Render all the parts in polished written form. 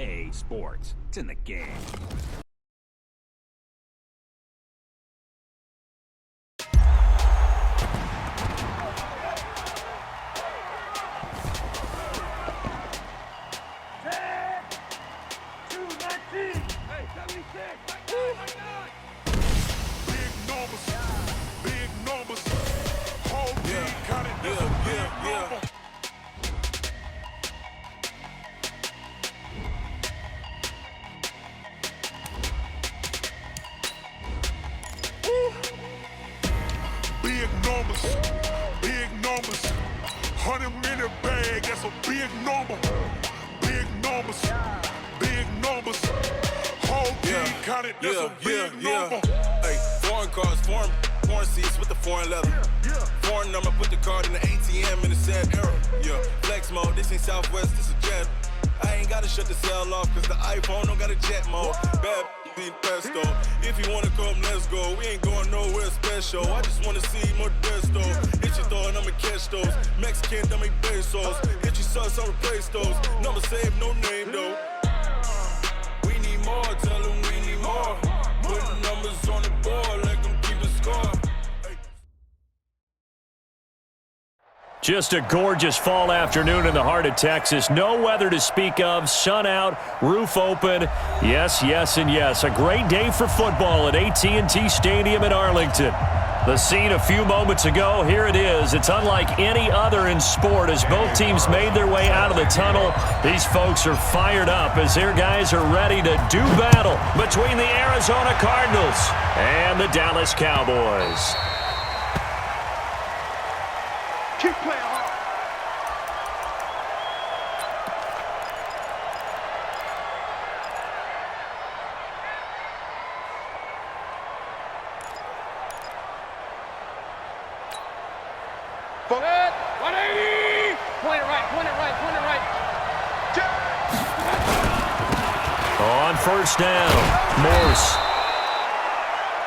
EA Sports. It's in the game. Big numbers, 100-minute bag, that's a big number. Big numbers, whole team counted, that's a big number. Hey, foreign cars, foreign seats with the foreign leather. Foreign number, put the card in the ATM in the sad era. Yeah, flex mode, this ain't Southwest, this a jet. I ain't gotta shut the cell off, cause the iPhone don't got a jet mode. Bad pesto. If you wanna come, let's go. We ain't going nowhere special. I just wanna see more desto. Hit your throw and I'ma catch those. Mexican, dummy pesos. Hit your sus, I'll replace those. Number saved, no name though. We need more, tell them we need more. Putting numbers on the board, like them keep a score. Just a gorgeous fall afternoon in the heart of Texas. No weather to speak of. Sun out, roof open. Yes, yes, and yes. A great day for football at AT&T Stadium in Arlington. The scene a few moments ago, here it is. It's unlike any other in sport as both teams made their way out of the tunnel. These folks are fired up as their guys are ready to do battle between the Arizona Cardinals and the Dallas Cowboys. Keep playing hard. Good. 180. Point it right, point it right, point it right. On first down, Morse.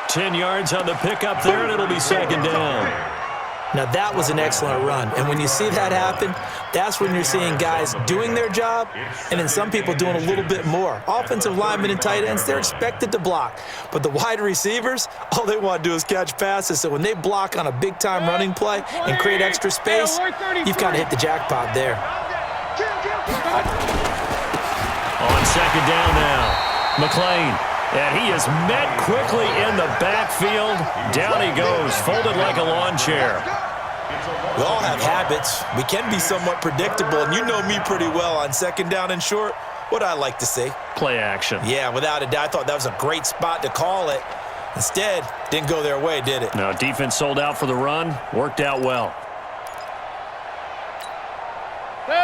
10 yards on the pickup there, and it'll be second down. Now, that was an excellent run, and when you see that happen, that's when you're seeing guys doing their job and then some people doing a little bit more. Offensive linemen and tight ends, they're expected to block, but the wide receivers, all they want to do is catch passes, so when they block on a big-time running play and create extra space, you've kind of hit the jackpot there. On second down now, McLean. And he is met quickly in the backfield. Down he goes, folded like a lawn chair. We all have habits. We can be somewhat predictable, and you know me pretty well on second down and short. What I like to see. Play action. Yeah, without a doubt, I thought that was a great spot to call it. Instead, didn't go their way, did it? No, defense sold out for the run. Worked out well.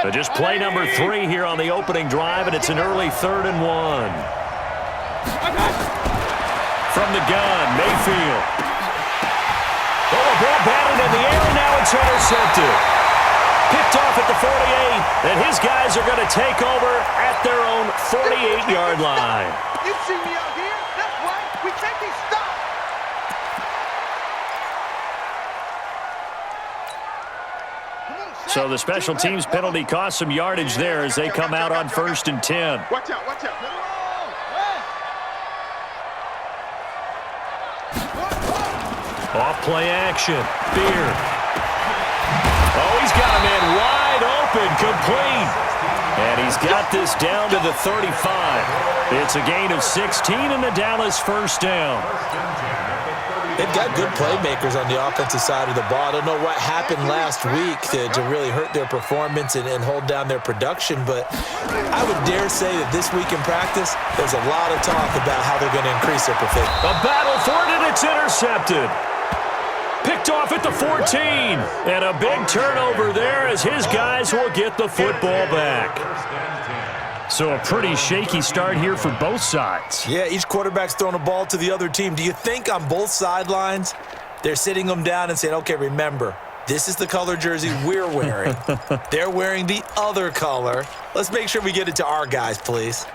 So just play number 3 here on the opening drive, and it's an early 3rd and 1. From the gun, Mayfield. Oh, a ball batted in the air, and now it's intercepted. Picked off at the 48, and his guys are going to take over at their own 48-yard line. You see me out here? That's right. We take these stops. So the special teams penalty cost some yardage there as they come out on 1st and 10. Watch out, watch out. Off play action. Beard. Oh, he's got a man wide open, complete. And he's got this down to the 35. It's a gain of 16 and the Dallas first down. They've got good playmakers on the offensive side of the ball. I don't know what happened last week to really hurt their performance and hold down their production, but I would dare say that this week in practice, there's a lot of talk about how they're going to increase their proficiency. A battle for it, and it's intercepted. Picked off at the 14. And a big turnover there as his guys will get the football back. So a pretty shaky start here for both sides. Yeah, each quarterback's throwing a ball to the other team. Do you think on both sidelines they're sitting them down and saying, okay, remember, this is the color jersey we're wearing. They're wearing the other color. Let's make sure we get it to our guys, please.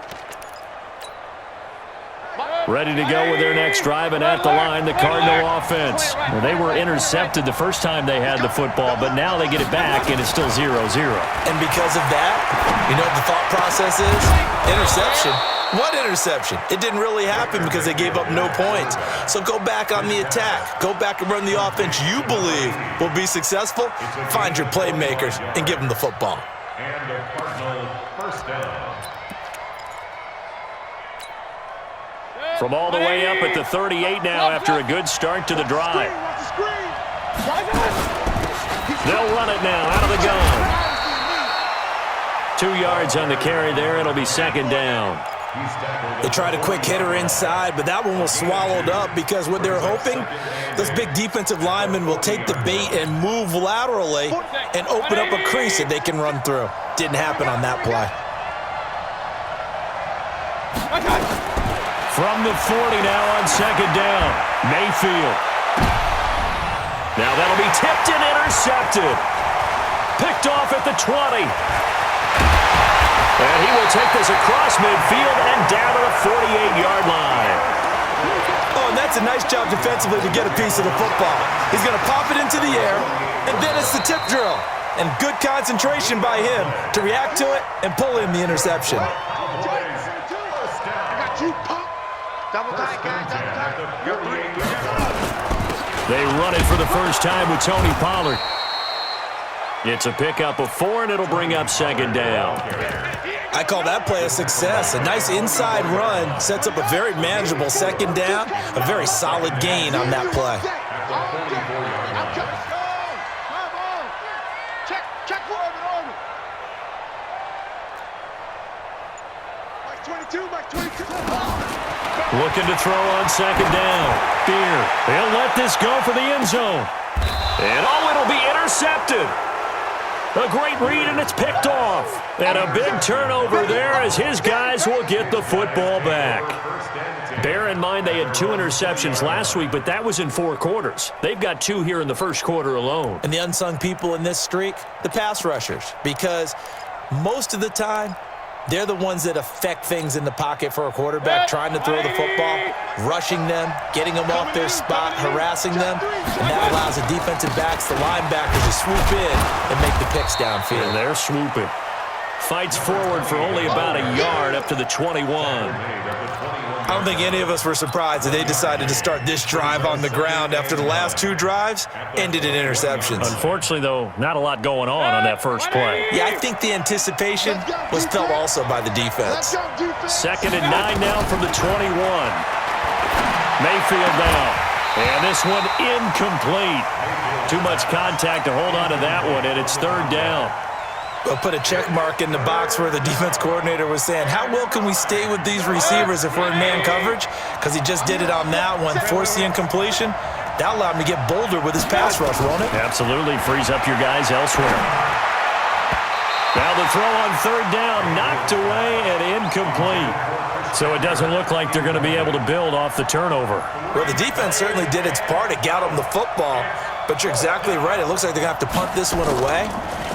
Ready to go with their next drive, and at the line, the Cardinal offense. Well, they were intercepted the first time they had the football, but now they get it back, and it's still 0-0. And because of that, you know what the thought process is? Interception. What interception? It didn't really happen because they gave up no points. So go back on the attack. Go back and run the offense you believe will be successful. Find your playmakers and give them the football. And the Cardinal first down. From all the way up at the 38 now after a good start to the drive. They'll run it now out of the gun. 2 yards on the carry there. It'll be second down. They tried a quick hitter inside, but that one was swallowed up because what they're hoping, those big defensive linemen will take the bait and move laterally and open up a crease that they can run through. Didn't happen on that play. From the 40 now on second down. Mayfield. Now that'll be tipped and intercepted. Picked off at the 20. And he will take this across midfield and down to the 48-yard line. Oh, and that's a nice job defensively to get a piece of the football. He's going to pop it into the air, and then it's the tip drill. And good concentration by him to react to it and pull in the interception. They run it for the first time with Tony Pollard. It's a pickup of 4, and it'll bring up second down. I call that play a success. A nice inside run sets up a very manageable second down, a very solid gain on that play. Looking to throw on second down. Beer. He'll let this go for the end zone. And it'll be intercepted. A great read, and it's picked off. And a big turnover there as his guys will get the football back. Bear in mind they had 2 interceptions last week, but that was in 4 quarters. They've got 2 here in the first quarter alone. And the unsung people in this streak, the pass rushers, because most of the time, they're the ones that affect things in the pocket for a quarterback, trying to throw the football, rushing them, getting them off their spot, harassing them, and that allows the defensive backs, the linebackers to swoop in and make the picks downfield. And they're swooping. Fights forward for only about a yard up to the 21. I don't think any of us were surprised that they decided to start this drive on the ground after the last 2 drives ended in interceptions. Unfortunately, though, not a lot going on that first play. Yeah, I think the anticipation was felt also by the defense. Second and 9 now from the 21. Mayfield now. And this one incomplete. Too much contact to hold on to that one, and it's third down. We'll put a check mark in the box where the defense coordinator was saying, how well can we stay with these receivers if we're in man coverage? Because he just did it on that one, forced the incompletion. That allowed him to get bolder with his pass rush, won't it? Absolutely. Frees up your guys elsewhere. Now the throw on third down, knocked away and incomplete. So it doesn't look like they're going to be able to build off the turnover. Well, the defense certainly did its part. It got them the football. But you're exactly right. It looks like they're going to have to punt this one away.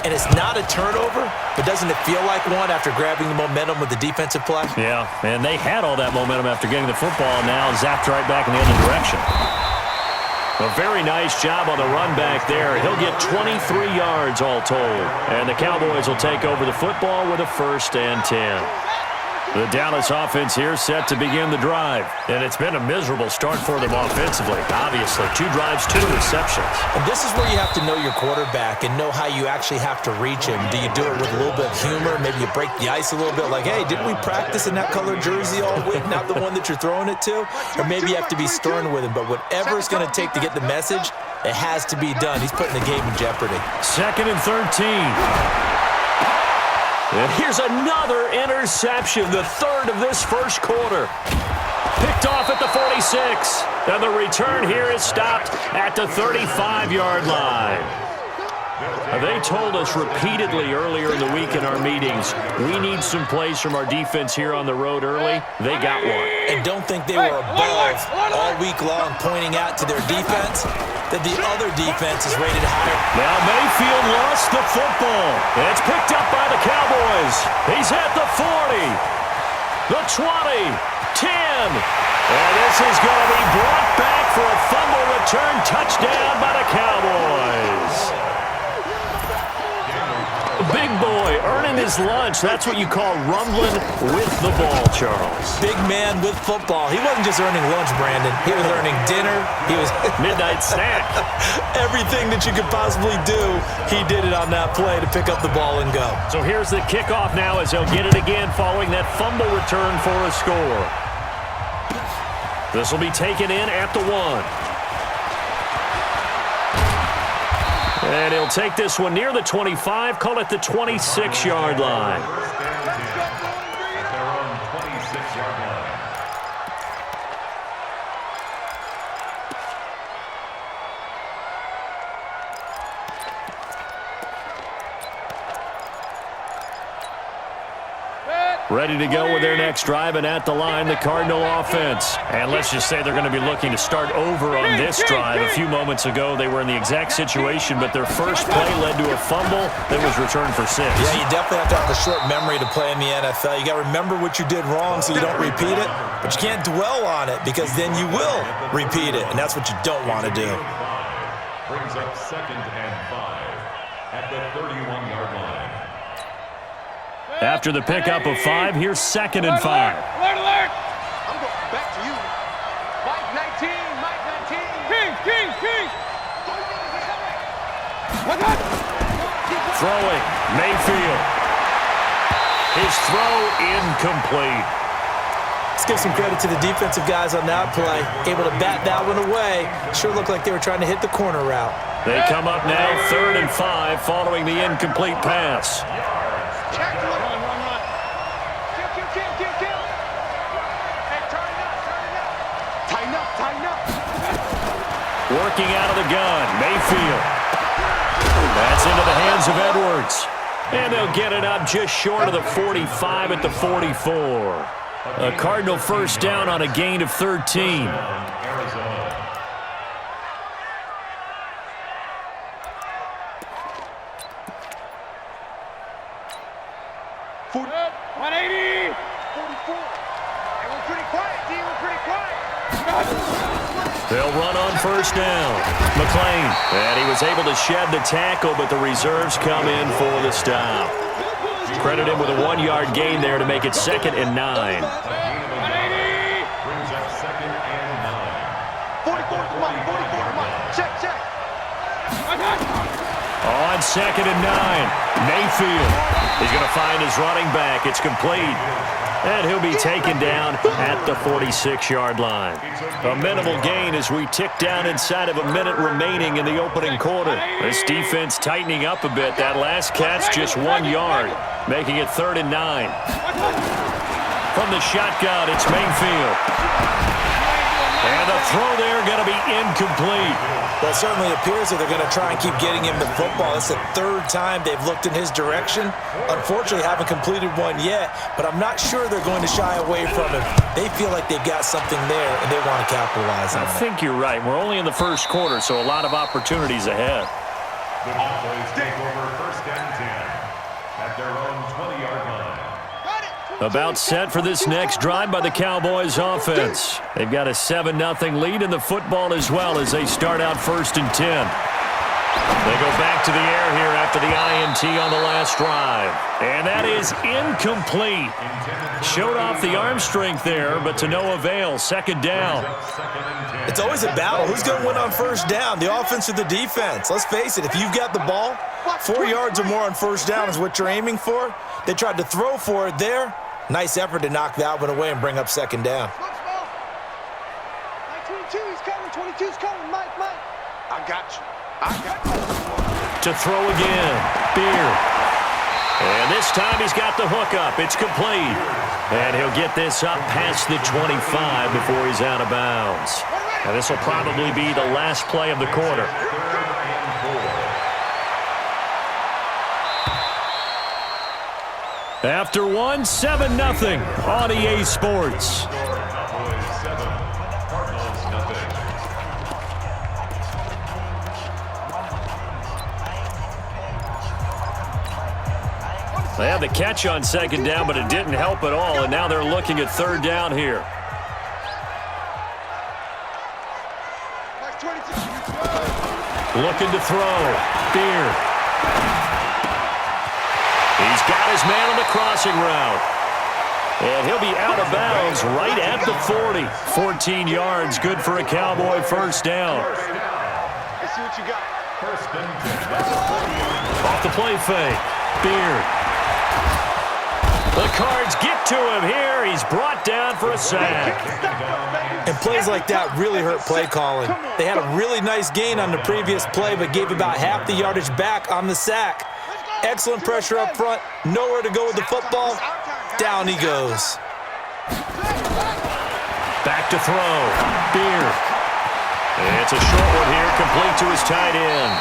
And it's not a turnover, but doesn't it feel like one after grabbing the momentum with the defensive play? Yeah, and they had all that momentum after getting the football, and now zapped right back in the other direction. A very nice job on the run back there. He'll get 23 yards all told. And the Cowboys will take over the football with a 1st and 10. The Dallas offense here set to begin the drive. And it's been a miserable start for them offensively, obviously. 2 drives, 2 receptions. And this is where you have to know your quarterback and know how you actually have to reach him. Do you do it with a little bit of humor? Maybe you break the ice a little bit like, hey, didn't we practice in that colored jersey all week, not the one that you're throwing it to? Or maybe you have to be stern with him. But whatever it's going to take to get the message, it has to be done. He's putting the game in jeopardy. 2nd and 13. And here's another interception, the 3rd of this first quarter. Picked off at the 46. And the return here is stopped at the 35-yard line. They told us repeatedly earlier in the week in our meetings, we need some plays from our defense here on the road early. They got one. And don't think they were above all week long pointing out to their defense that the other defense is rated higher. Now Mayfield lost the football. It's picked up by the Cowboys. He's at the 40. the 20, 10. And this is going to be brought back for a fumble return touchdown by the Cowboys. Big boy earning his lunch. That's what you call rumbling with the ball, Charles. Big man with football. He wasn't just earning lunch, Brandon. He was earning dinner. He was midnight snack. Everything that you could possibly do, he did it on that play to pick up the ball and go. So here's the kickoff now as they'll get it again following that fumble return for a score. This will be taken in at the 1. And he'll take this one near the 25, call it the 26-yard line. At their own 26-yard line. Ready to go with their next drive, and at the line, the Cardinal offense. And let's just say they're going to be looking to start over on this drive. A few moments ago, they were in the exact situation, but their first play led to a fumble that was returned for 6. Yeah, you definitely have to have a short memory to play in the NFL. You got to remember what you did wrong so you don't repeat it, but you can't dwell on it because then you will repeat it, and that's what you don't want to do. Brings up 2nd and 5 at the 31-yard line. After the pickup of 5, here's 2nd and 5. Alert, alert! I'm going back to you. Mike 19, Mike 19. King. Look up! Throwing, Mayfield. His throw incomplete. Let's give some credit to the defensive guys on that play. Able to bat that one away. Sure looked like they were trying to hit the corner route. They come up now 3rd and 5 following the incomplete pass. Check, run. Kill. Hey, turn it up. Tighten up. Working out of the gun, Mayfield. That's into the hands of Edwards. And they'll get it up just short of the 45 at the 44. A Cardinal first down on a gain of 13. Arizona. Foot. 180. 44. They were pretty quiet, D. We're pretty quiet. They'll run on first down. McLean. And he was able to shed the tackle, but the reserves come in for the stop. Credit him with a 1-yard gain there to make it 2nd and 9. Brings up 2nd and 9. 44, come on. Check. On 2nd and 9, Mayfield. He's going to find his running back. It's complete. And he'll be taken down at the 46-yard line. A minimal gain as we tick down inside of a minute remaining in the opening quarter. This defense tightening up a bit. That last catch just 1 yard, making it 3rd and 9. From the shotgun, it's Mayfield. And the throw there going to be incomplete. Well, it certainly appears that they're going to try and keep getting him the football. It's the 3rd time they've looked in his direction. Unfortunately, haven't completed one yet, but I'm not sure they're going to shy away from him. They feel like they've got something there, and they want to capitalize on it. I think you're right. We're only in the first quarter, so a lot of opportunities ahead. The Cowboys take over 1st and 10 at their own 20-yard line. About set for this next drive by the Cowboys offense. They've got a 7-0 lead in the football as well as they start out 1st and 10. They go back to the air here after the INT on the last drive. And that is incomplete. Showed off the arm strength there, but to no avail. 2nd down. It's always a battle. Who's going to win on first down, the offense or the defense? Let's face it, if you've got the ball, 4 yards or more on first down is what you're aiming for. They tried to throw for it there. Nice effort to knock that one away and bring up 2nd down. Mike 22, he's coming. 22's coming. Mike. I got you. To throw again, Beer. And this time he's got the hook up. It's complete. And he'll get this up past the 25 before he's out of bounds. And this will probably be the last play of the quarter. After 1, 7-0 on EA Sports. Cowboys 7, Cardinals nothing. They had the catch on second down, but it didn't help at all, and now they're looking at third down here. Looking to throw. Beard. He's got his man on the crossing route. And he'll be out of bounds right at the 40. 14 yards, good for a Cowboy first down. Let's see what you got. First and 10. Off the play fake. Beard. The Cards get to him here. He's brought down for a sack. And plays like that really hurt play calling. They had a really nice gain on the previous play, but gave about half the yardage back on the sack. Excellent pressure up front. Nowhere to go with the football. Down he goes. Back to throw. Beard. It's a short one here, complete to his tight end.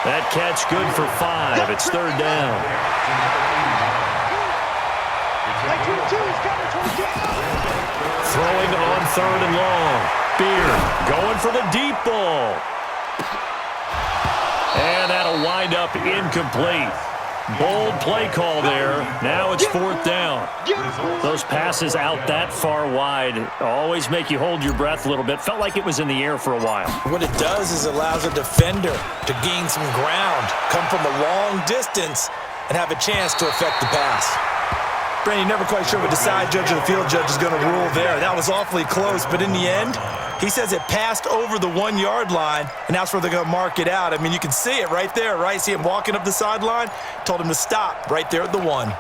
That catch good for 5. It's third down. Throwing on third and long. Beard going for the deep ball. And that'll wind up incomplete. Bold play call there. Now it's fourth down. Those passes out that far wide always make you hold your breath a little bit. Felt like it was in the air for a while. What it does is allows a defender to gain some ground, come from a long distance, and have a chance to affect the pass. Brandon, never quite sure what the side judge or the field judge is going to rule there. That was awfully close, but in the end, he says it passed over the 1 yard line, and that's where they're going to mark it out. I mean, you can see it right there, right? See him walking up the sideline? Told him to stop right there at the 1.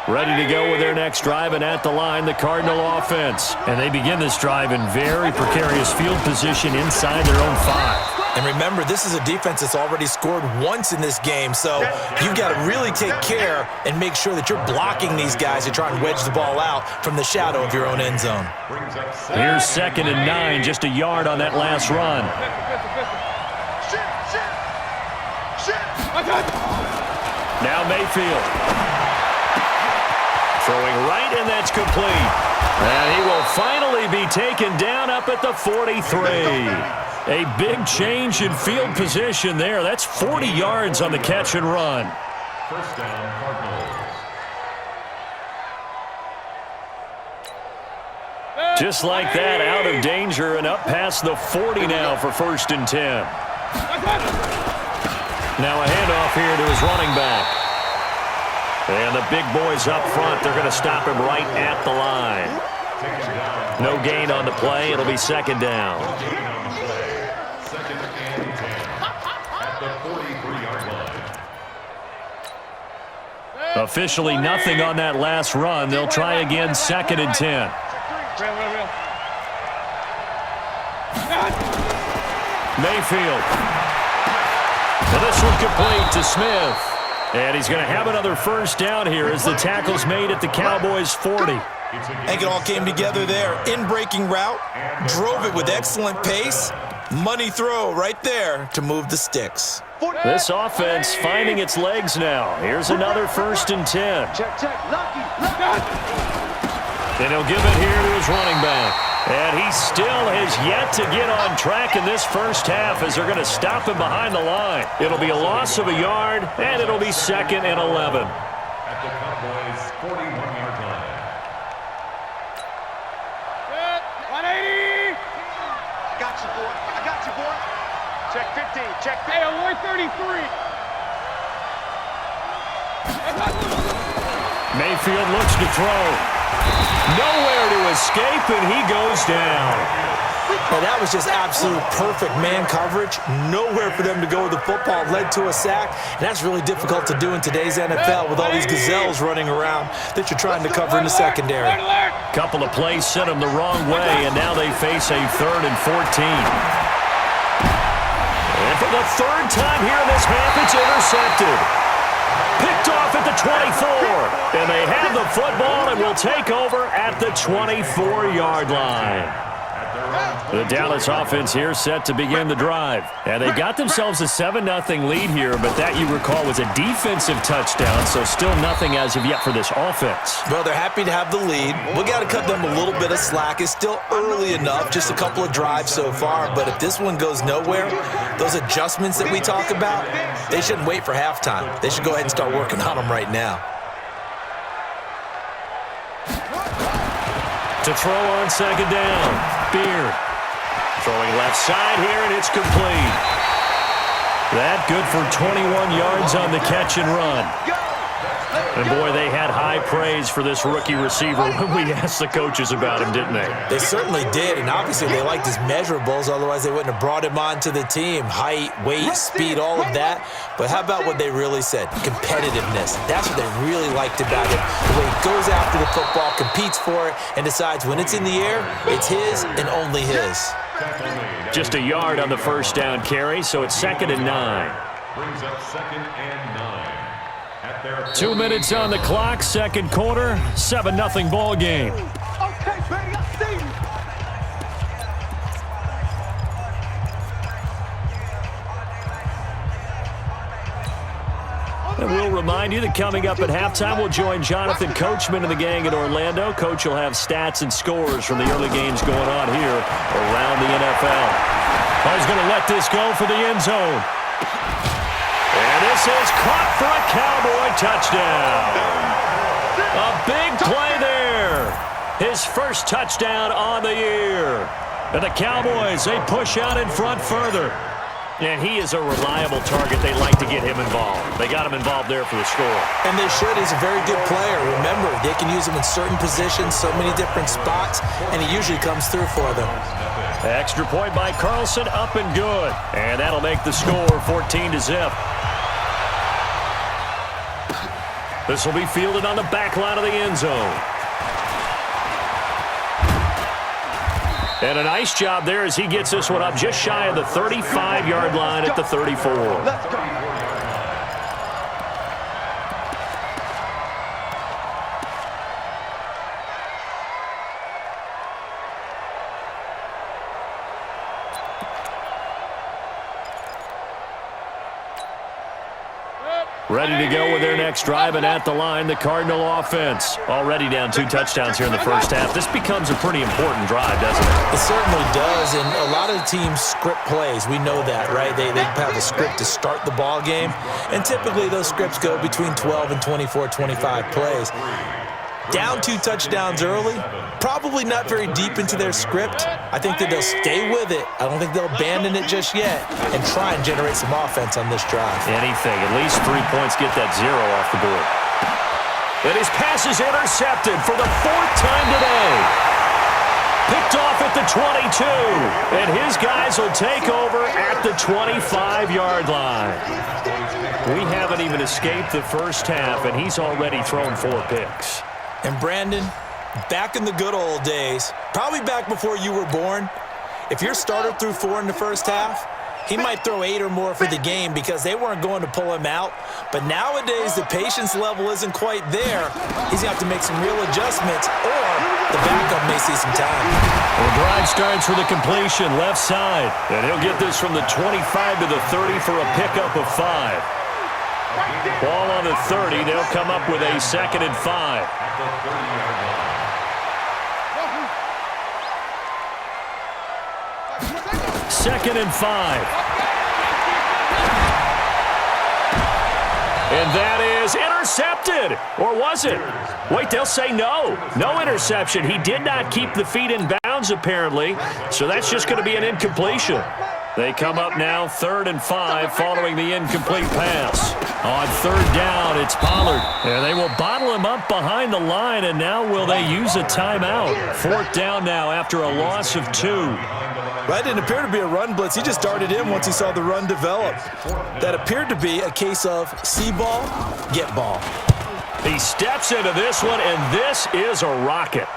Ready to go with their next drive, and at the line, the Cardinal offense. And they begin this drive in very precarious field position inside their own 5. And remember, this is a defense that's already scored once in this game, so you've got to really take care and make sure that you're blocking these guys to try and wedge the ball out from the shadow of your own end zone. Here's 2nd and 9, just a yard on that last run. Now Mayfield. Throwing right, and that's complete. And he will finally be taken down up at the 43. A big change in field position there. That's 40 yards on the catch and run. First down, Cardinals. Just like that, out of danger and up past the 40 now for 1st and 10. Now a handoff here to his running back. And the big boys up front, they're going to stop him right at the line. No gain on the play. It'll be 2nd down. Second and 10 at the 43-yard line. Officially nothing on that last run. They'll try again 2nd and 10. Mayfield. Well, this one complete to Smith. And he's going to have another first down here as the tackle's made at the Cowboys' 40. I think it all came together there. In-breaking route, drove it with excellent pace. Money throw right there to move the sticks. This offense finding its legs now. Here's another 1st and 10. And he'll give it here to his running back. And he still has yet to get on track in this first half as they're going to stop him behind the line. It'll be a loss of a yard, and it'll be 2nd and 11. At the Cowboys' 41-yard line. 180. I got you, boy. I got you, boy. Check 15. Check 15. Hey, 133. Mayfield looks to throw. Nowhere to escape, and he goes down. Well, that was just absolute perfect man coverage. Nowhere for them to go with the football. Led to a sack, and that's really difficult to do in today's NFL with all these gazelles running around that you're trying to cover in the secondary. Couple of plays sent them the wrong way, and now they face a 3rd and 14. And for the 3rd time here in this half, it's intercepted. Picked off at the 24, and they have the football and will take over at the 24-yard line. At their own The Dallas offense here set to begin the drive. And they got themselves a 7-0 lead here, but that, you recall, was a defensive touchdown, so still nothing as of yet for this offense. Well, they're happy to have the lead. We got to cut them a little bit of slack. It's still early enough, just a couple of drives so far, but if this one goes nowhere, those adjustments that we talk about, they shouldn't wait for halftime. They should go ahead and start working on them right now. To throw on second down, Beard. Throwing left side here, and it's complete. That good for 21 yards on the catch and run. And, boy, they had high praise for this rookie receiver when we asked the coaches about him, didn't they? They certainly did, and obviously they liked his measurables. Otherwise, they wouldn't have brought him onto the team. Height, weight, speed, all of that. But how about what they really said? Competitiveness. That's what they really liked about him. The way he goes after the football, competes for it, and decides when it's in the air, it's his and only his. Just a yard on the first down carry, so it's 2nd and 9. Brings up 2nd and 9. 2 minutes on the clock, second quarter, 7-0 ball game. Okay, baby, I see you. And we'll remind you that coming up at halftime, we'll join Jonathan Coachman and the gang in Orlando. Coach will have stats and scores from the early games going on here around the NFL. Oh, he's going to let this go for the end zone. And this is caught for a Cowboy touchdown. A big play there. His first touchdown on the year. And the Cowboys, they push out in front further. And he is a reliable target. They like to get him involved. They got him involved there for the score. And they should. He's a very good player. Remember, they can use him in certain positions, so many different spots, and he usually comes through for them. Extra point by Carlson, up and good. And that'll make the score 14-0. This will be fielded on the back line of the end zone. And a nice job there as he gets this one up just shy of the 35-yard line at the 34. Let's go. Ready to go with their next drive, and at the line, the Cardinal offense. Already down 2 touchdowns here in the first half. This becomes a pretty important drive, doesn't it? It certainly does, and a lot of teams script plays. We know that, right? They have a script to start the ball game, and typically those scripts go between 12 and 24, 25 plays. Down 2 touchdowns early, probably not very deep into their script. I think that they'll stay with it. I don't think they'll abandon it just yet and try and generate some offense on this drive. Anything. At least 3 points, get that 0 off the board. And his pass is intercepted for the 4th time today. Picked off at the 22. And his guys will take over at the 25-yard line. We haven't even escaped the first half, and he's already thrown 4 picks. And Brandon, back in the good old days, probably back before you were born, if your starter threw 4 in the first half, he might throw 8 or more for the game because they weren't going to pull him out. But nowadays, the patience level isn't quite there. He's going to have to make some real adjustments, or the backup may see some time. The drive starts with a completion left side, and he'll get this from the 25 to the 30 for a pickup of 5. Ball on the 30. They'll come up with a 2nd and 5. Second and 5. And that is intercepted. Or was it? Wait, they'll say no. No interception. He did not keep the feet in bounds, apparently. So that's just going to be an incompletion. They come up now 3rd and 5 following the incomplete pass. On 3rd down, it's Pollard. And they will bottle him up behind the line, and now will they use a timeout? 4th down now after a loss of 2. That didn't appear to be a run blitz. He just darted in once he saw the run develop. That appeared to be a case of see ball, get ball. He steps into this one, and this is a rocket.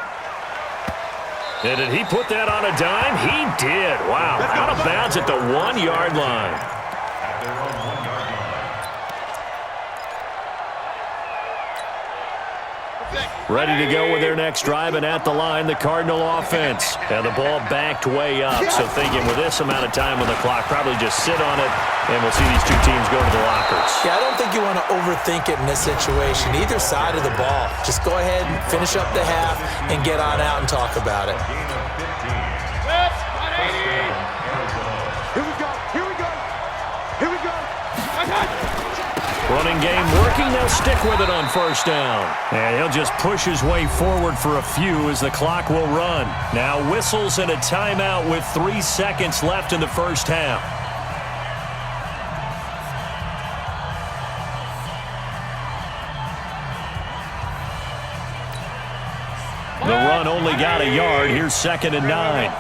And did he put that on a dime? He did. Wow. Out of bounds at the 1-yard line. At their own 1-yard line. ready to go with their next drive, and at the line, the Cardinal offense. And the ball backed way up, so thinking with this amount of time on the clock, probably just sit on it, and we'll see these two teams go to the lockers. Yeah, I don't think you want to overthink it in this situation, either side of the ball. Just go ahead and finish up the half and get on out and talk about it. Here we go. Here we go. Here we go. Running game working. They'll stick with it on first down. And he'll just push his way forward for a few as the clock will run. Now whistles and a timeout with 3 seconds left in the first half. The run only got a yard. Here's 2nd and 9.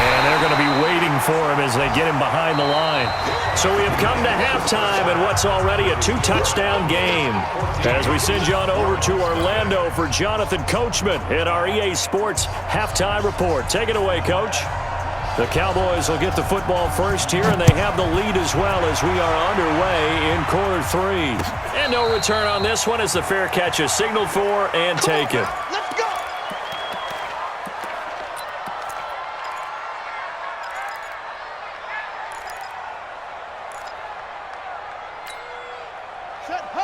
And they're going to be waiting for him as they get him behind the line. So we have come to halftime in what's already a 2-touchdown game. As we send you on over to Orlando for Jonathan Coachman in our EA Sports Halftime Report. Take it away, Coach. The Cowboys will get the football first here, and they have the lead as well as we are underway in quarter 3. And no return on this one as the fair catch is signaled for and taken. Let's go.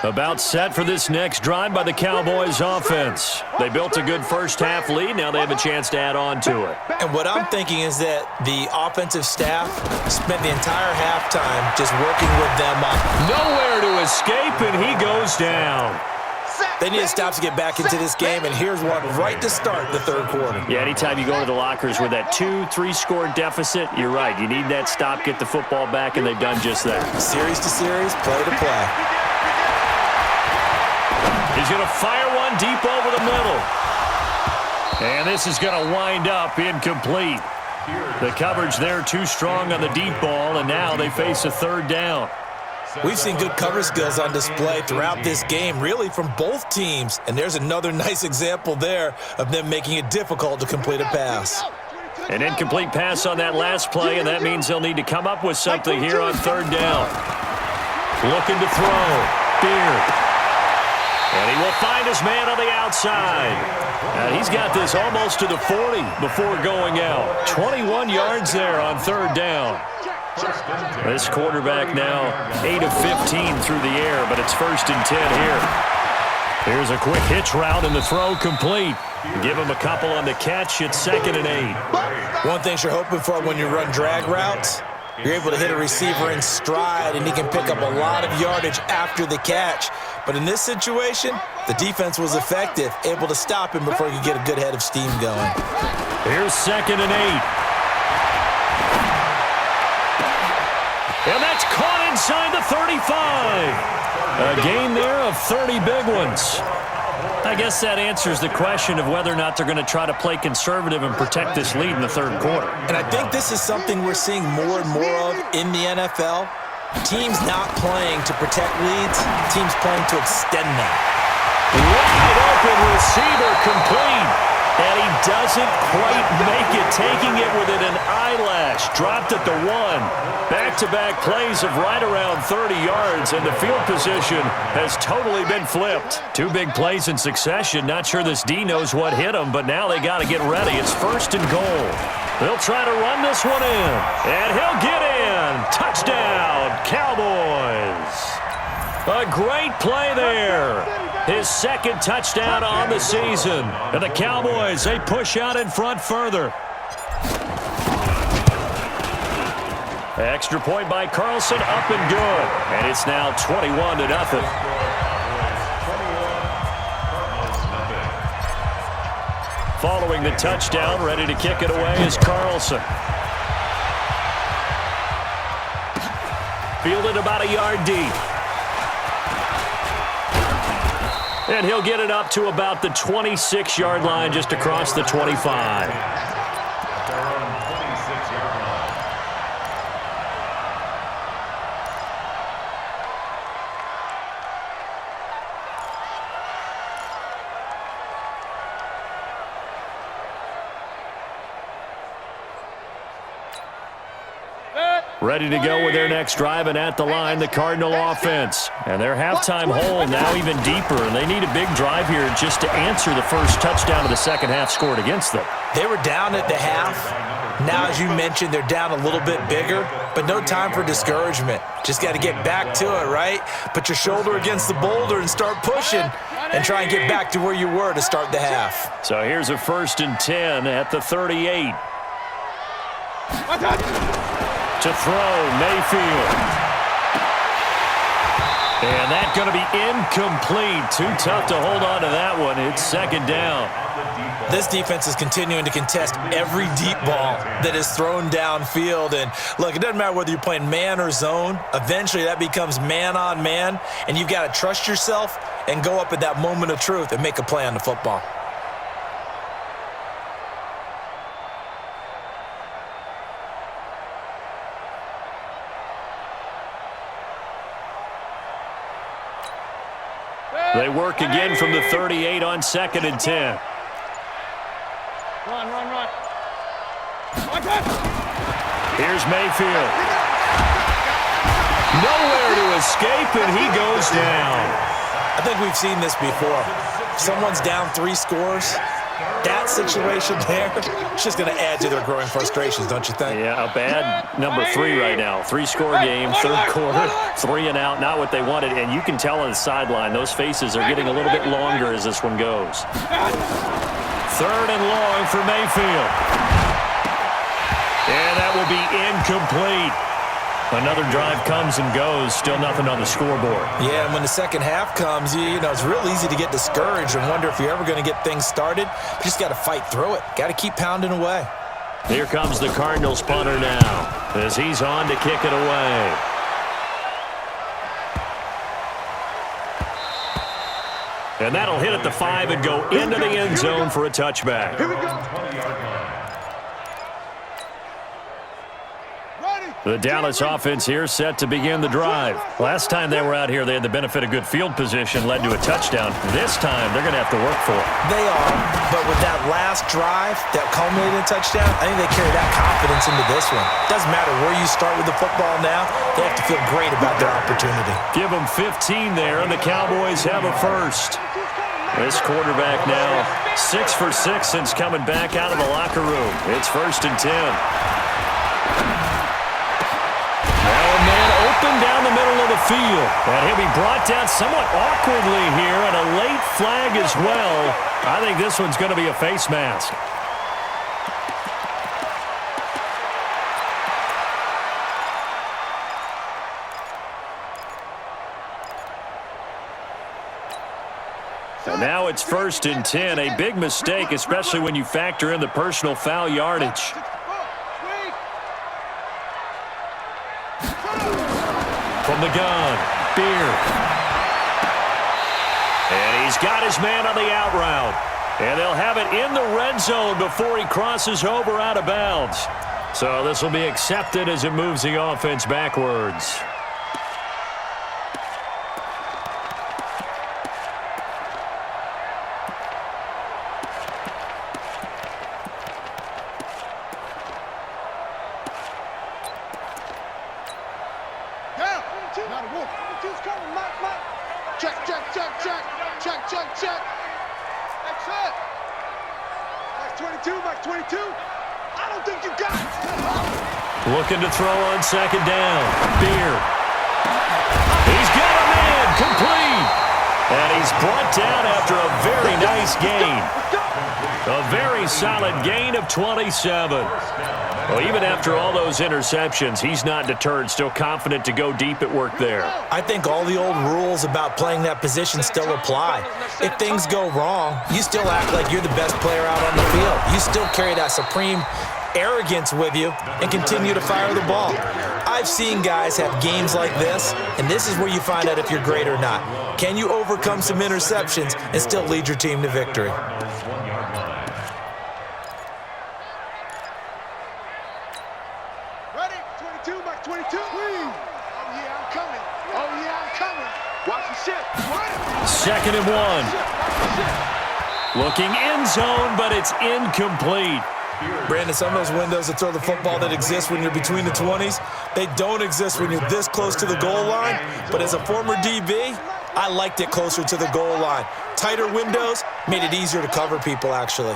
About set for this next drive by the Cowboys offense. They built a good first half lead. Now they have a chance to add on to it. And what I'm thinking is that the offensive staff spent the entire halftime just working with them up. Nowhere to escape, and he goes down. They need to stop to get back into this game, and here's one right to start the third quarter. Yeah, anytime you go to the lockers with that 2-3 score deficit, you're right. You need that stop, get the football back, and they've done just that. Series to series, play to play. He's going to fire one deep over the middle. And this is going to wind up incomplete. The coverage there too strong on the deep ball, and now they face a third down. We've seen good cover skills on display throughout this game, really from both teams. And there's another nice example there of them making it difficult to complete a pass. An incomplete pass on that last play, and that means they'll need to come up with something here on third down. Looking to throw. Beard. And he will find his man on the outside. And he's got this almost to the 40 before going out. 21 yards there on third down. This quarterback now 8 of 15 through the air, but it's 1st and 10 here. Here's a quick hitch route and the throw complete. Give him a couple on the catch. It's 2nd and 8. One thing you're hoping for when you run drag routes, you're able to hit a receiver in stride, and he can pick up a lot of yardage after the catch. But in this situation, the defense was effective, able to stop him before he could get a good head of steam going. Here's 2nd and 8. And that's caught inside the 35. A gain there of 30 big ones. I guess that answers the question of whether or not they're going to try to play conservative and protect this lead in the third quarter. And I think this is something we're seeing more and more of in the NFL. Teams not playing to protect leads, teams playing to extend them. Wide open receiver complete. And he doesn't quite make it, taking it within an eyelash. Dropped at the 1. Back-to-back plays of right around 30 yards, and the field position has totally been flipped. 2 big plays in succession. Not sure this D knows what hit him, but now they got to get ready. It's 1st and goal. They'll try to run this one in, and he'll get in. Touchdown, Cowboys. A great play there. His 2nd touchdown on the season. And the Cowboys, they push out in front further. Extra point by Carlson, up and good. And it's now 21-0. Following the touchdown, ready to kick it away is Carlson. Fielded about a yard deep. And he'll get it up to about the 26-yard line, just across the 25. Ready to go with their next drive, and at the line, the Cardinal offense. And their halftime hole now even deeper, and they need a big drive here just to answer the first touchdown of the second half scored against them. They were down at the half. Now, as you mentioned, they're down a little bit bigger, but no time for discouragement. Just got to get back to it, right? Put your shoulder against the boulder and start pushing and try and get back to where you were to start the half. So here's a 1st and 10 at the 38. To throw, Mayfield. And that's going to be incomplete. Too tough to hold on to that one. It's 2nd down. This defense is continuing to contest every deep ball that is thrown downfield. And, look, it doesn't matter whether you're playing man or zone. Eventually that becomes man on man, and you've got to trust yourself and go up at that moment of truth and make a play on the football. They work again from the 38 on 2nd and 10. Run. Here's Mayfield. Nowhere to escape, and he goes down. I think we've seen this before. Someone's down 3 scores. That situation there, it's just going to add to their growing frustrations, don't you think? Yeah, a bad number 3 right now. 3-score game, 3rd quarter, 3 and out, not what they wanted. And you can tell on the sideline, those faces are getting a little bit longer as this one goes. 3rd and long for Mayfield. And that will be incomplete. Another drive comes and goes, still nothing on the scoreboard. Yeah, and when the second half comes, you know, it's real easy to get discouraged and wonder if you're ever going to get things started. You just got to fight through it. Got to keep pounding away. Here comes the Cardinals punter now as he's on to kick it away. And that'll hit at the 5 and go into the end zone for a touchback. Here we go. The Dallas offense here set to begin the drive. Last time they were out here, they had the benefit of good field position, led to a touchdown. This time, they're going to have to work for it. They are, but with that last drive that culminated in a touchdown, I think they carry that confidence into this one. Doesn't matter where you start with the football now, they have to feel great about their opportunity. Give them 15 there, and the Cowboys have a first. This quarterback now 6 for 6 since coming back out of the locker room. It's 1st and 10. Open down the middle of the field. And he'll be brought down somewhat awkwardly here, and a late flag as well. I think this one's going to be a face mask. And now it's 1st and 10. A big mistake, especially when you factor in the personal foul yardage. From the gun, Beard. And he's got his man on the out route. And they'll have it in the red zone before he crosses over out of bounds. So this will be accepted as it moves the offense backwards. Check. That's it. Max 22, Max 22. I don't think you got it. Looking to throw on 2nd down. Beard. He's got him in. Complete. And he's brought down after a very nice gain. A very solid gain of 27. Well, even after all those interceptions, he's not deterred, still confident to go deep at work there. I think all the old rules about playing that position still apply. If things go wrong, you still act like you're the best player out on the field. You still carry that supreme arrogance with you and continue to fire the ball. I've seen guys have games like this, and this is where you find out if you're great or not. Can you overcome some interceptions and still lead your team to victory? Ready? 22, Max 22. Oh, yeah, I'm coming. Oh, yeah, I'm coming. Watch the shit. 2nd and 1. Looking end zone, but it's incomplete. Brandon, some of those windows to throw the football that exist when you're between the 20s, they don't exist when you're this close to the goal line. But as a former DB, I liked it closer to the goal line. Tighter windows made it easier to cover people, actually.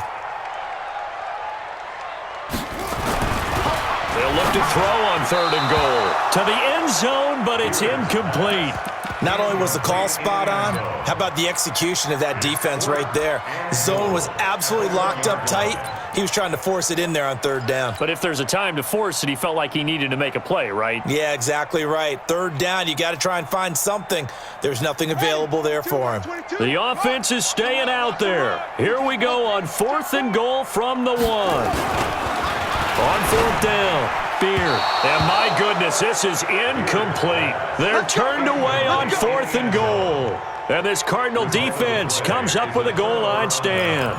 They'll look to throw on 3rd and goal. To the end zone, but it's incomplete. Not only was the call spot on, how about the execution of that defense right there? Zone was absolutely locked up tight. He was trying to force it in there on 3rd down. But if there's a time to force it, he felt like he needed to make a play, right? Yeah, exactly right. 3rd down, you got to try and find something. There's nothing available there for him. The offense is staying out there. Here we go on 4th and goal from the 1. On 4th down. Beard. And my goodness, this is incomplete. They're turned away on 4th and goal. And this Cardinal defense comes up with a goal line stand.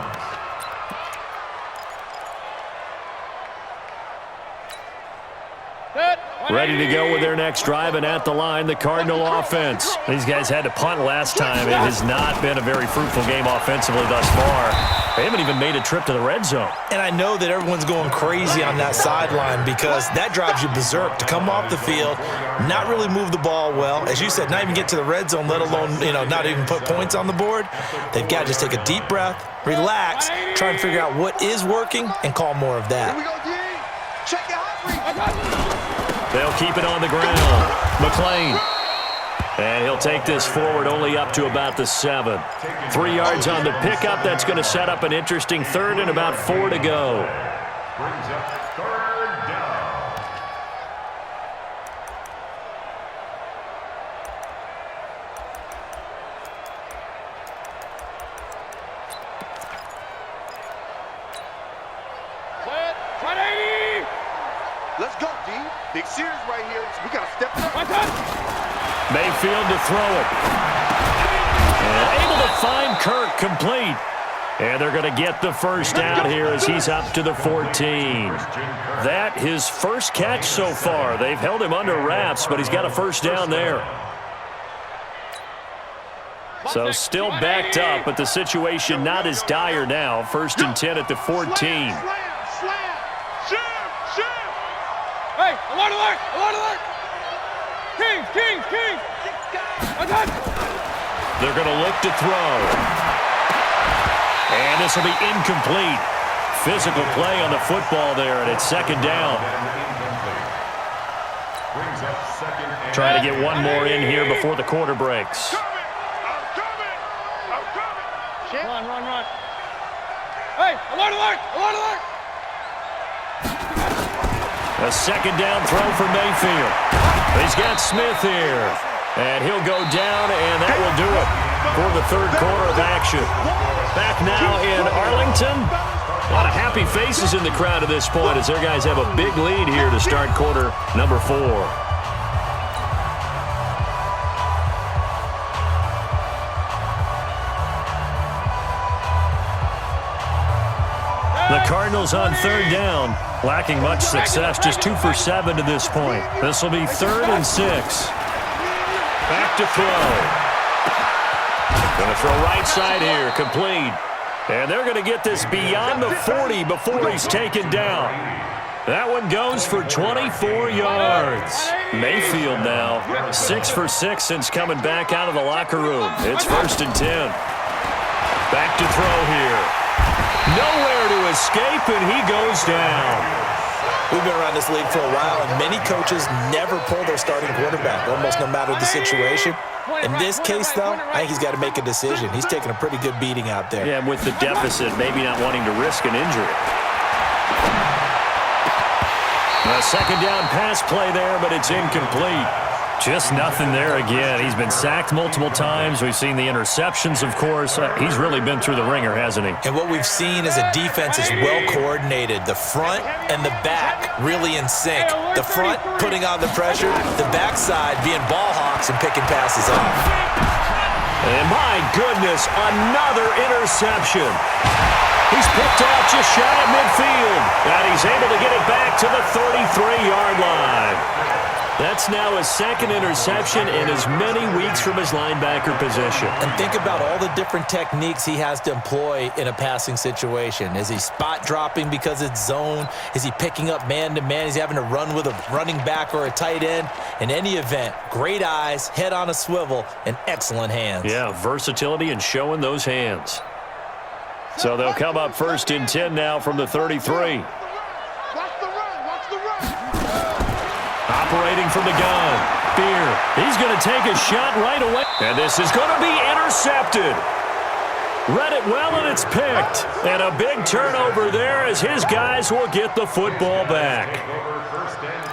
Ready to go with their next drive, and at the line, the Cardinal offense. These guys had to punt last time. It has not been a very fruitful game offensively thus far. They haven't even made a trip to the red zone. And I know that everyone's going crazy on that sideline because that drives you berserk to come off the field, not really move the ball well. As you said, not even get to the red zone, let alone, not even put points on the board. They've got to just take a deep breath, relax, try and figure out what is working, and call more of that. Here we go, D. Check it out. They'll keep it on the ground. McLean. And he'll take this forward only up to about the 7. 3 yards on the pickup. That's going to set up an interesting 3rd and about 4 to go. Brings up 3rd down. Let's go, D. Big series right here. We got to step it up. Mayfield to throw it. And able to find Kirk complete. And they're going to get the first down here as he's up to the 14. That his first catch so far. They've held him under wraps, but he's got a first down there. So still backed up, but the situation not as dire now. 1st and 10 at the 14. Hey, alert, alert, alert, alert! King, king, king! They're going to look to throw. And this will be incomplete. Physical play on the football there, and it's 2nd down. Trying to get one more in here before the quarter breaks. Run, run, run. Hey, alert, alert, alert, alert! A 2nd down throw for Mayfield. He's got Smith here. And he'll go down, and that will do it for the 3rd quarter of action. Back now in Arlington. A lot of happy faces in the crowd at this point as their guys have a big lead here to start quarter number 4. The Cardinals on 3rd down, lacking much success, just 2 for 7 to this point. This will be 3rd and 6. Back to throw. Going to throw right side here, complete. And they're going to get this beyond the 40 before he's taken down. That one goes for 24 yards. Mayfield now, 6 for 6 since coming back out of the locker room. It's 1st and 10. Back to throw here. Nowhere to escape, and he goes down. We've been around this league for a while, and many coaches never pull their starting quarterback, almost no matter the situation. In this case, though, I think he's got to make a decision. He's taking a pretty good beating out there. Yeah, and with the deficit, maybe not wanting to risk an injury. A 2nd down pass play there, but it's incomplete. Just nothing there again. He's been sacked multiple times. We've seen the interceptions, of course. He's really been through the ringer, hasn't he? And what we've seen is a defense is well coordinated. The front and the back really in sync. The front putting on the pressure, the backside being ball hawks and picking passes off. And my goodness, another interception. He's picked off just shy of midfield. And he's able to get it back to the 33-yard line. That's now his second interception in as many weeks from his linebacker position. And think about all the different techniques he has to employ in a passing situation. Is he spot dropping because it's zone? Is he picking up man-to-man? Is he having to run with a running back or a tight end? In any event, great eyes, head on a swivel, and excellent hands. Yeah, versatility and showing those hands. So they'll come up 1st and 10 now from the 33. Watch the run. Watch the run. Operating from the gun. Beer. He's going to take a shot right away. And this is going to be intercepted. Read it well, and it's picked. And a big turnover there as his guys will get the football back.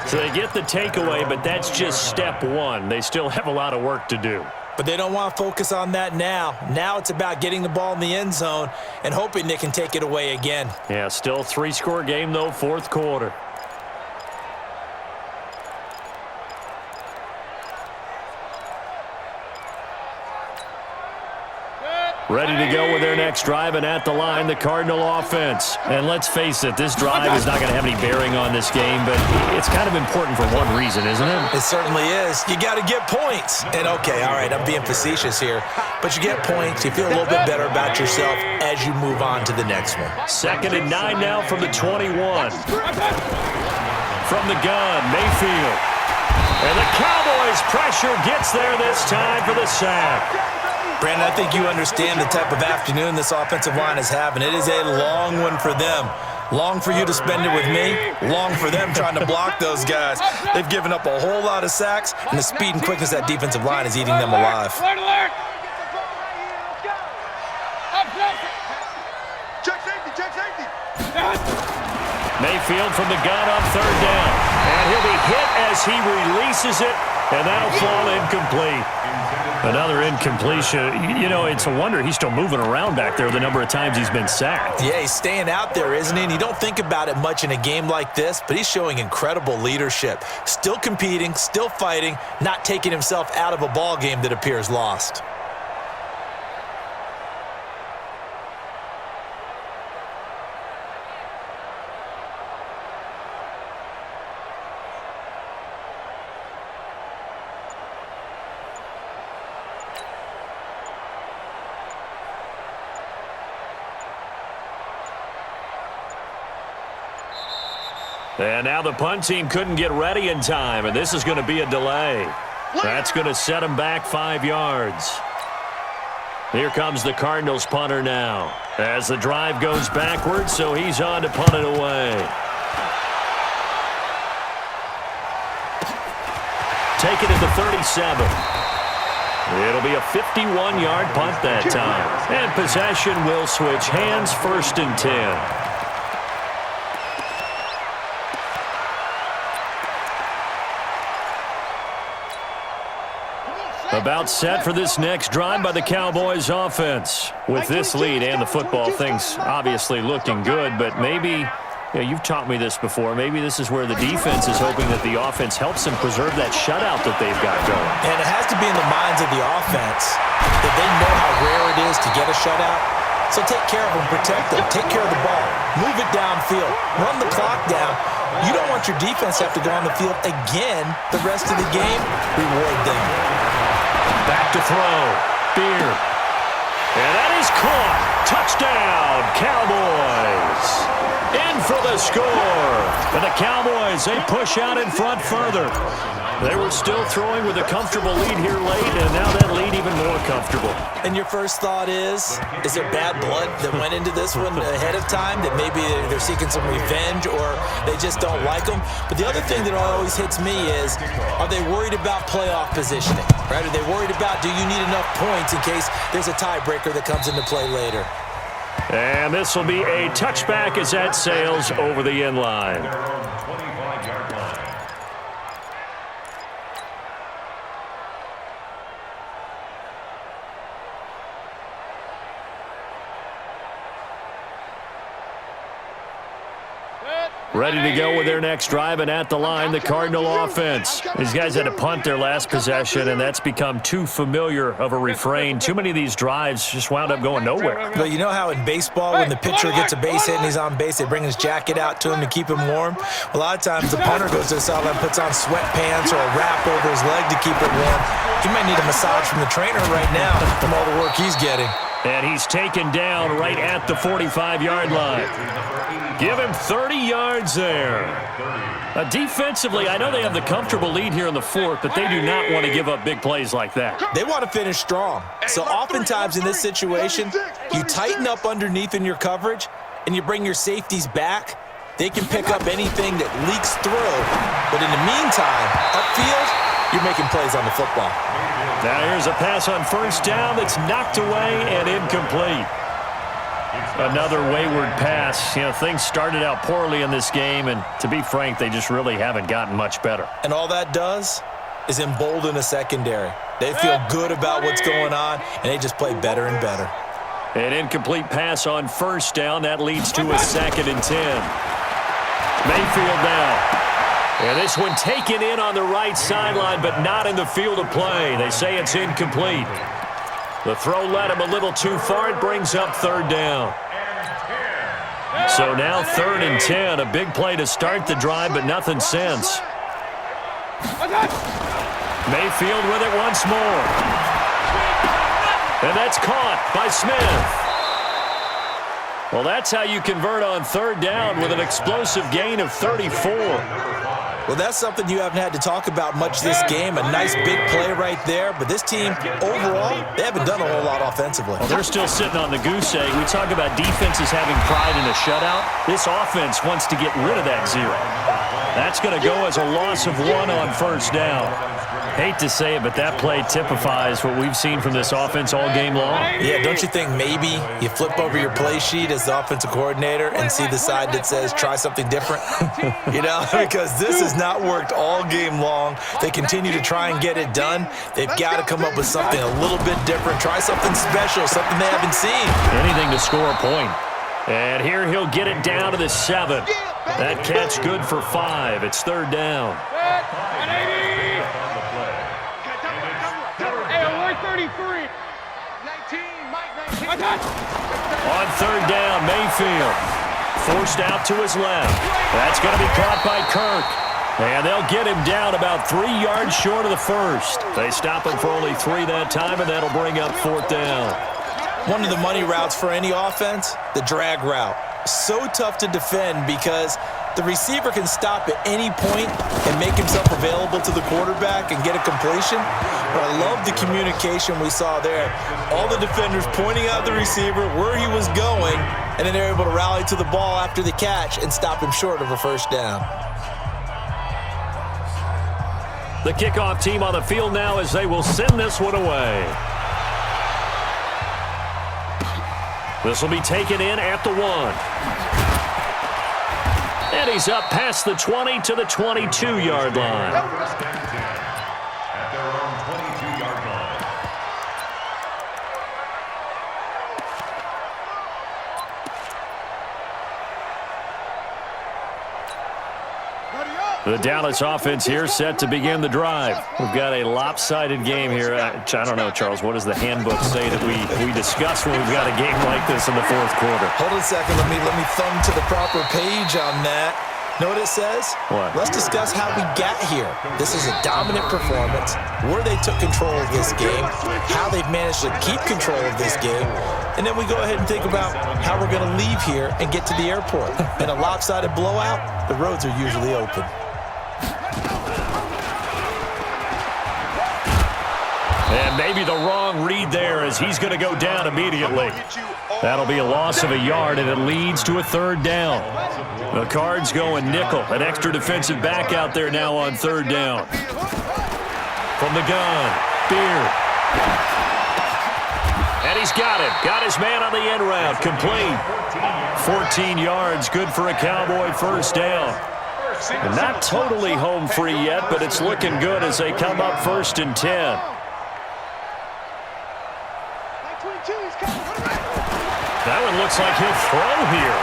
So they get the takeaway, but that's just step one. They still have a lot of work to do. But they don't want to focus on that now. Now it's about getting the ball in the end zone and hoping they can take it away again. Yeah, still 3-score game, though, 4th quarter. Ready to go with their next drive, and at the line, the Cardinal offense. And let's face it, this drive is not going to have any bearing on this game, but it's kind of important for one reason, isn't it? It certainly is. You got to get points. And okay, all right, I'm being facetious here, but you get points, you feel a little bit better about yourself as you move on to the next one. 2nd and 9 now from the 21. From the gun, Mayfield. And the Cowboys' pressure gets there this time for the sack. Brandon, I think you understand the type of afternoon this offensive line is having. It is a long one for them. Long for you to spend it with me. Long for them trying to block those guys. They've given up a whole lot of sacks, and the speed and quickness of that defensive line is eating them alive. Alert! Check safety. Check safety. Mayfield from the gun on 3rd down. And he'll be hit as he releases it, and that'll fall incomplete. Another incompletion. You know, it's a wonder he's still moving around back there the number of times he's been sacked. Yeah, he's staying out there, isn't he? And you don't think about it much in a game like this, but he's showing incredible leadership. Still competing, still fighting, not taking himself out of a ball game that appears lost. And now the punt team couldn't get ready in time, and this is going to be a delay. That's going to set them back 5 yards. Here comes the Cardinals punter now as the drive goes backwards, so he's on to punt it away. Take it at the 37. It'll be a 51-yard punt that time. And possession will switch hands, 1st and 10. About set for this next drive by the Cowboys offense. With this lead and the football, things obviously looking good, but maybe, you've taught me this before, maybe this is where the defense is hoping that the offense helps them preserve that shutout that they've got going. And it has to be in the minds of the offense that they know how rare it is to get a shutout. So take care of them, protect them, take care of the ball, move it downfield, run the clock down. You don't want your defense to have to go on the field again the rest of the game. Reward them. Back to throw. Beer. And that is caught. Touchdown, Cowboys. In for the score. And the Cowboys, they push out in front further. They were still throwing with a comfortable lead here late, and now that lead even more comfortable. And your first thought is there bad blood that went into this one ahead of time, that maybe they're seeking some revenge or they just don't like them? But the other thing that always hits me is, are they worried about playoff positioning? Right? Are they worried about, do you need enough points in case there's a tiebreaker that comes into play later? And this will be a touchback as that sails over the end line. Ready to go with their next drive, and at the line, the Cardinal offense. These guys had to punt their last possession, and that's become too familiar of a refrain. Too many of these drives just wound up going nowhere. But you know how in baseball, when the pitcher gets a base hit and he's on base, they bring his jacket out to him to keep him warm? A lot of times the punter goes to the sideline, puts on sweatpants or a wrap over his leg to keep it warm. He might need a massage from the trainer right now from all the work he's getting. And he's taken down right at the 45-yard line. Give him 30 yards there. Defensively, I know they have the comfortable lead here in the fourth, but they do not want to give up big plays like that. They want to finish strong. So oftentimes in this situation, you tighten up underneath in your coverage, and you bring your safeties back. They can pick up anything that leaks through. But in the meantime, upfield, you're making plays on the football. Now here's a pass on first down that's knocked away and incomplete. Another wayward pass. You know, things started out poorly in this game, and to be frank, they just really haven't gotten much better. And all that does is embolden a secondary. They feel good about what's going on, and they just play better and better. An incomplete pass on first down. That leads to a 2nd and 10. Mayfield now. And this one taken in on the right sideline, but not in the field of play. They say it's incomplete. The throw led him a little too far. It brings up 3rd down. So now 3rd and 10. A big play to start the drive, but nothing since. Mayfield with it once more. And that's caught by Smith. Well, that's how you convert on 3rd down with an explosive gain of 34. Well, that's something you haven't had to talk about much this game. A nice big play right there. But this team, overall, they haven't done a whole lot offensively. Well, they're still sitting on the goose egg. We talk about defenses having pride in a shutout. This offense wants to get rid of that 0. That's going to go as a loss of 1 on first down. Hate to say it, but that play typifies what we've seen from this offense all game long. Yeah, don't you think maybe you flip over your play sheet as the offensive coordinator and see the side that says try something different? You know, because this has not worked all game long. They continue to try and get it done. They've got to come up with something a little bit different. Try something special, something they haven't seen. Anything to score a point. And here he'll get it down to the 7. That catch good for 5. It's 3rd down. On 3rd down, Mayfield forced out to his left. That's going to be caught by Kirk. And they'll get him down about 3 yards short of the first. They stop him for only 3 that time, and that'll bring up 4th down. One of the money routes for any offense, the drag route. So tough to defend because the receiver can stop at any point and make himself available to the quarterback and get a completion. But I love the communication we saw there. All the defenders pointing out the receiver, where he was going, and then they're able to rally to the ball after the catch and stop him short of a first down. The kickoff team on the field now as they will send this one away. This will be taken in at the 1. And he's up past the 20 to the 22-yard line. At their own 22-yard line. The Dallas offense here set to begin the drive. We've got a lopsided game here. I don't know, Charles, what does the handbook say that we discuss when we've got a game like this in the 4th quarter? Hold on a second. Let me thumb to the proper page on that. Know what it says? What? Let's discuss how we got here. This is a dominant performance, where they took control of this game, how they've managed to keep control of this game, and then we go ahead and think about how we're going to leave here and get to the airport. In a lopsided blowout, the roads are usually open. And maybe the wrong read there as he's going to go down immediately. That'll be a loss of a yard, and it leads to a 3rd down. The Cards going nickel. An extra defensive back out there now on 3rd down. From the gun, Beard. And he's got it. Got his man on the end route. Complete. 14 yards. Good for a Cowboy first down. And not totally home free yet, but it's looking good as they come up 1st and 10. That one looks like he'll throw here.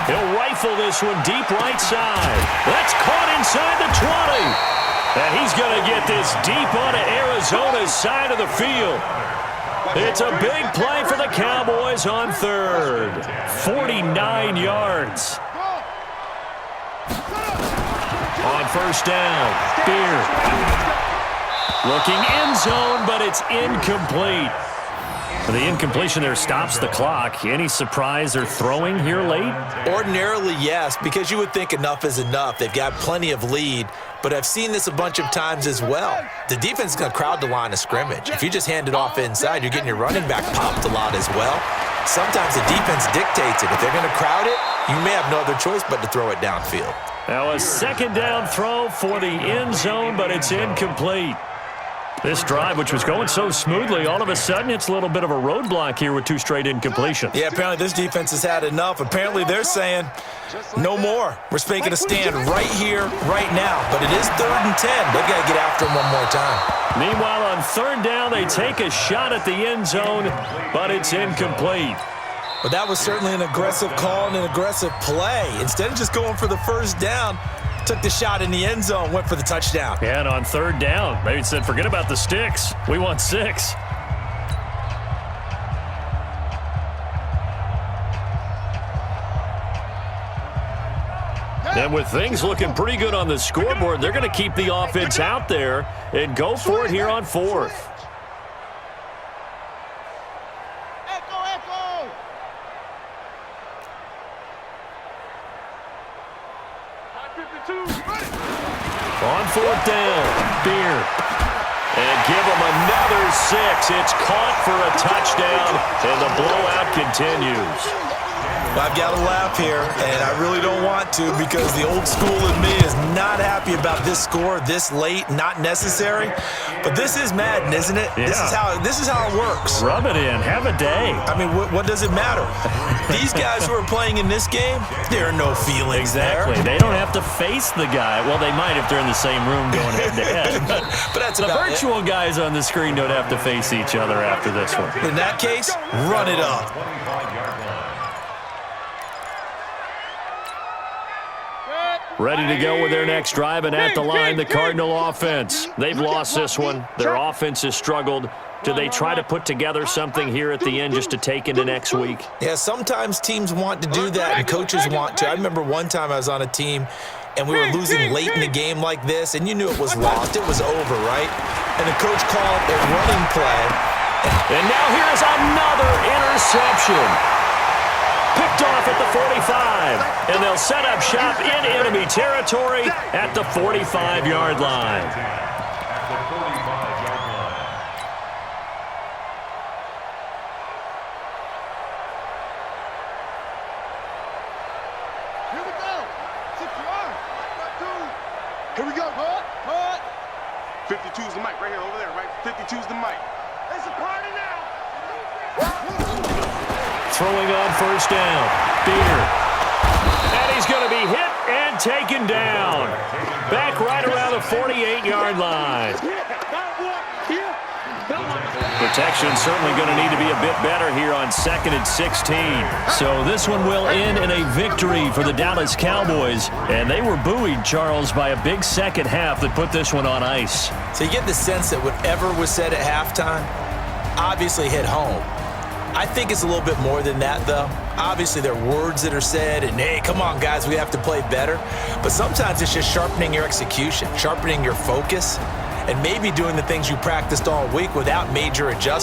He'll rifle this one deep right side. That's caught inside the 20. And he's going to get this deep onto Arizona's side of the field. It's a big play for the Cowboys on third. 49 yards. On first down, Beer. Looking end zone, but it's incomplete. The incompletion there stops the clock. Any surprise they're throwing here late? Ordinarily, yes, because you would think enough is enough. They've got plenty of lead, but I've seen this a bunch of times as well. The defense is going to crowd the line of scrimmage. If you just hand it off inside, you're getting your running back popped a lot as well. Sometimes the defense dictates it. If they're going to crowd it, you may have no other choice but to throw it downfield. Now a second down throw for the end zone, but it's incomplete. This drive, which was going so smoothly, all of a sudden it's a little bit of a roadblock here with two straight incompletions. Yeah, apparently this defense has had enough. Apparently they're saying, no more. We're making a stand right here, right now. But it is 3rd and 10. They've got to get after him one more time. Meanwhile, on third down, they take a shot at the end zone, but it's incomplete. But that was certainly an aggressive call and an aggressive play. Instead of just going for the first down, took the shot in the end zone, went for the touchdown. Yeah, and on third down, they said, forget about the sticks. We want 6. And with things looking pretty good on the scoreboard, they're going to keep the offense out there and go for it here on 4th. On 4th down, Beer. And give them another 6. It's caught for a touchdown, and the blowout continues. I've got to laugh here, and I really don't want to because the old school in me is not happy about this score this late, not necessary. But this is Madden, isn't it? Yeah. This is how it works. Rub it in. Have a day. I mean, what does it matter? These guys who are playing in this game, there are no feelings exactly. there. They don't have to face the guy. Well, they might if they're in the same room going head-to-head. But that's the about virtual guys on the screen don't have to face each other after this one. In that case, run it up. Ready to go with their next drive, and at the line, the Cardinal offense. They've lost this one. Their offense has struggled. Do they try to put together something here at the end just to take into next week? Yeah, sometimes teams want to do that, and coaches want to. I remember one time I was on a team, and we were losing late in the game like this, and you knew it was lost. It was over, right? And the coach called a running play. And now here's another interception. Picked off at the 45, and they'll set up shop in enemy territory at the 45-yard line. Here we go. 6 yards. Here we go. 52's the mic right here, over there, right? 52's the mic. It's a party now. Throwing on first down, Beer. And he's going to be hit and taken down. Back right around the 48-yard line. Protection certainly going to need to be a bit better here on 2nd and 16. So this one will end in a victory for the Dallas Cowboys. And they were buoyed, Charles, by a big second half that put this one on ice. So you get the sense that whatever was said at halftime obviously hit home. I think it's a little bit more than that, though. Obviously, there are words that are said, and, hey, come on, guys, we have to play better. But sometimes it's just sharpening your execution, sharpening your focus, and maybe doing the things you practiced all week without major adjustments.